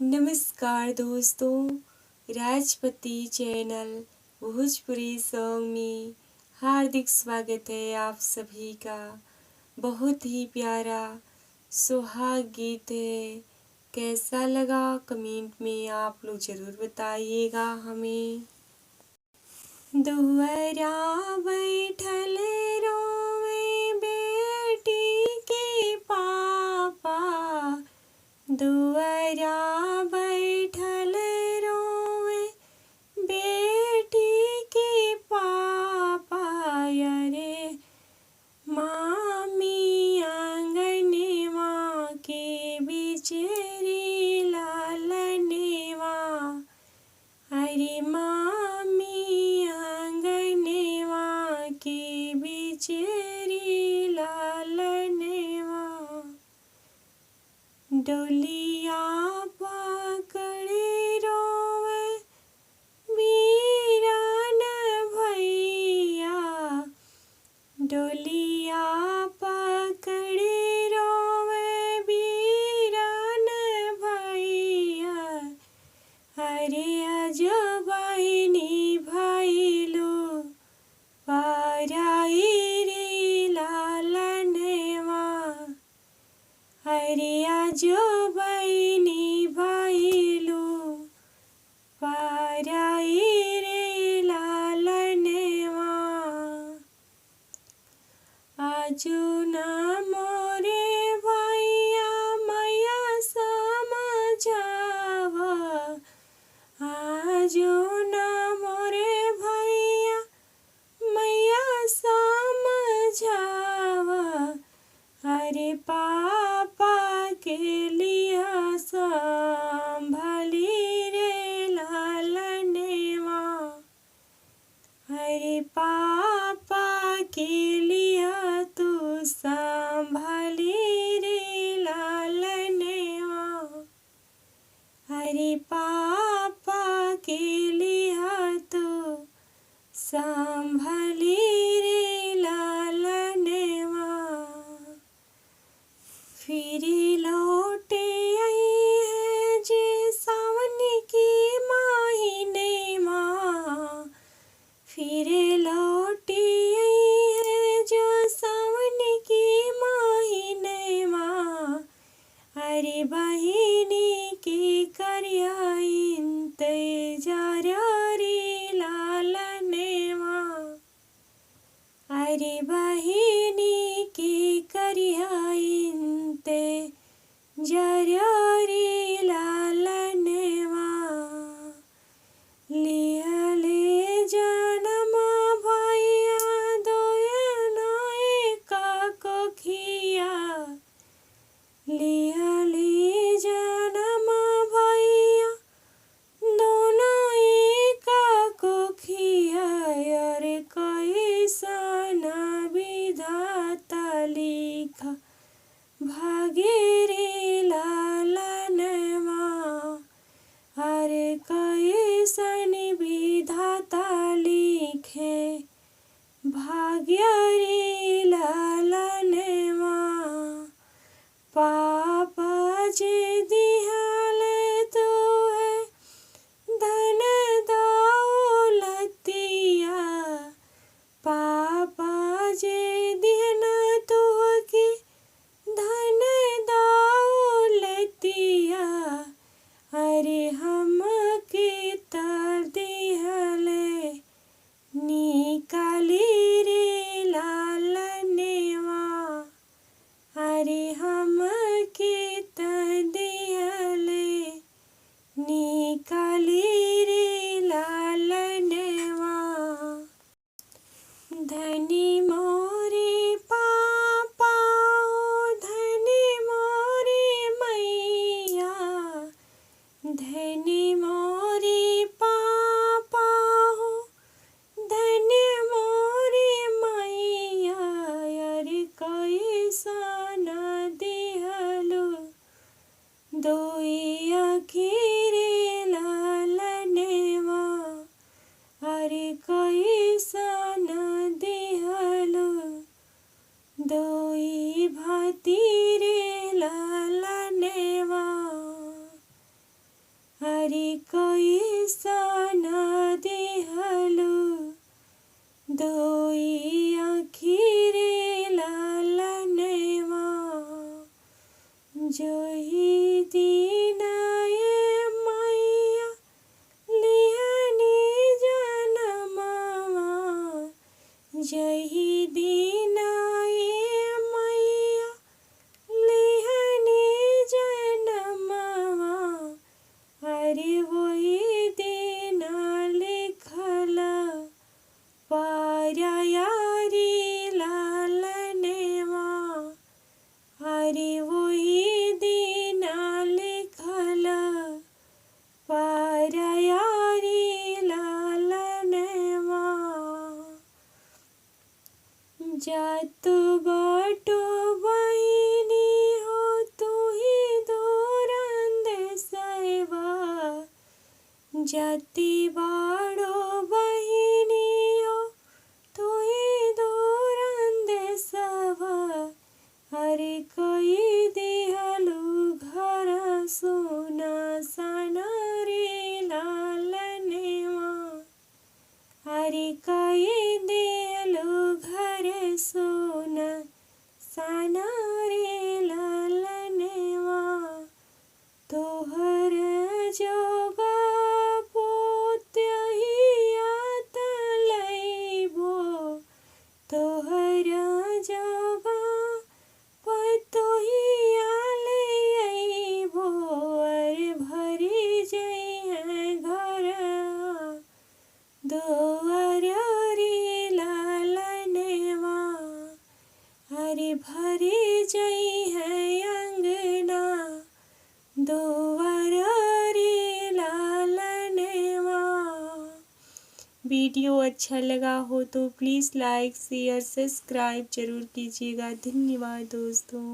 नमस्कार दोस्तों, Rajpati channel Bhojpuri song में हार्दिक स्वागत है आप सभी का। बहुत ही प्यारा सुहाग गीत है। कैसा लगा कमेंट में आप लोग ज़रूर बताइएगा हमें। दुअरा बैठल रोवे बेटी के पापा, दुअरा बैठल रोवे बेटी के पापा, अरे मामी आंगनवा के बिचरी लालनवा, अरे मामी आंगनवा के बिचरी लालनवा। डोलिया पकड़े रोवे वीरान भैया, डोलिया पकड़े रोवे वीरान भैया, अरे अजबाइनी भैलो पराई रे लालनवा, अरे अजबाइनी भैलो पराई रे लालनवा। आजो ना मोरे भैया मैया समझावा, आजो ना मोरे भैया मैया समझावा, अरे पापा के लिया संभली रे लालनवा, अरे पापा के लिया तू संभली रे लालनवा, अरे पापा के लिया तू संभली रे लालनवा। फिर लौटे आई है जे सावन की महीने माँ, फिर लौटे आई है जो सावन की महीने माँ, अरे बहिनी के करिया इंतजार रे लालनवा, अरे बहिनी के करिया इंतजार रे लालनवा। लिहले जनम भैया दोयनो एका कोखिया, लिहले जनम भैया दोनों एका कोखिया, अरे कैसन विधाता लिखा भागे रे लालनवा, अरे कैसन विधाता लिखे भाग्य रे लालनवा। पापा जे दिहल तू है धन दौलतिया, पापा जे दिहन तू की धन दौलतिया, अरे हम के तर दिहले निकाली रे लालनवा, अरे हम के तर दिहले निकाली रे लालनवा। धनी मोरे पापा हो धनी मोरे मैया, धनी मोरे पापा हो धनी मोरे मैया, अरे कैसन दिहलो दोई आखिरे लालनवा, अरे कैसन दिहलो दोई भाती रे लालनवा। अरे कैसन दिहलु दोई आखिरे लालनवा जोही दिन ये मैया लिहनी जनमवा जही दिन ये मैया लिहनी जनमवा अरे वही दिन लिखल पारायारी लालनवा अरे वही दिन लिखल पारायारी लालनवा जात बाटो बहिनी हो तू ही दूरंद सैवा जाति बाड़ो बहिनी हो तू ही दूरंद सवा अरे कई दिहलु घर सोना सना रे लालनवा अरे कई दिहलु घर सोना सना रे लालनवा तोहर जोगा पोत्यहियात लैबो तोहर जोगा पतोहिया लैबो अरे भरी जइहे घर दुआर रे लालनवा अरे भरी जइहे अंगना दुआर रे लालनवा। वीडियो अच्छा लगा हो तो प्लीज़ लाइक शेयर सब्सक्राइब जरूर कीजिएगा। धन्यवाद दोस्तों।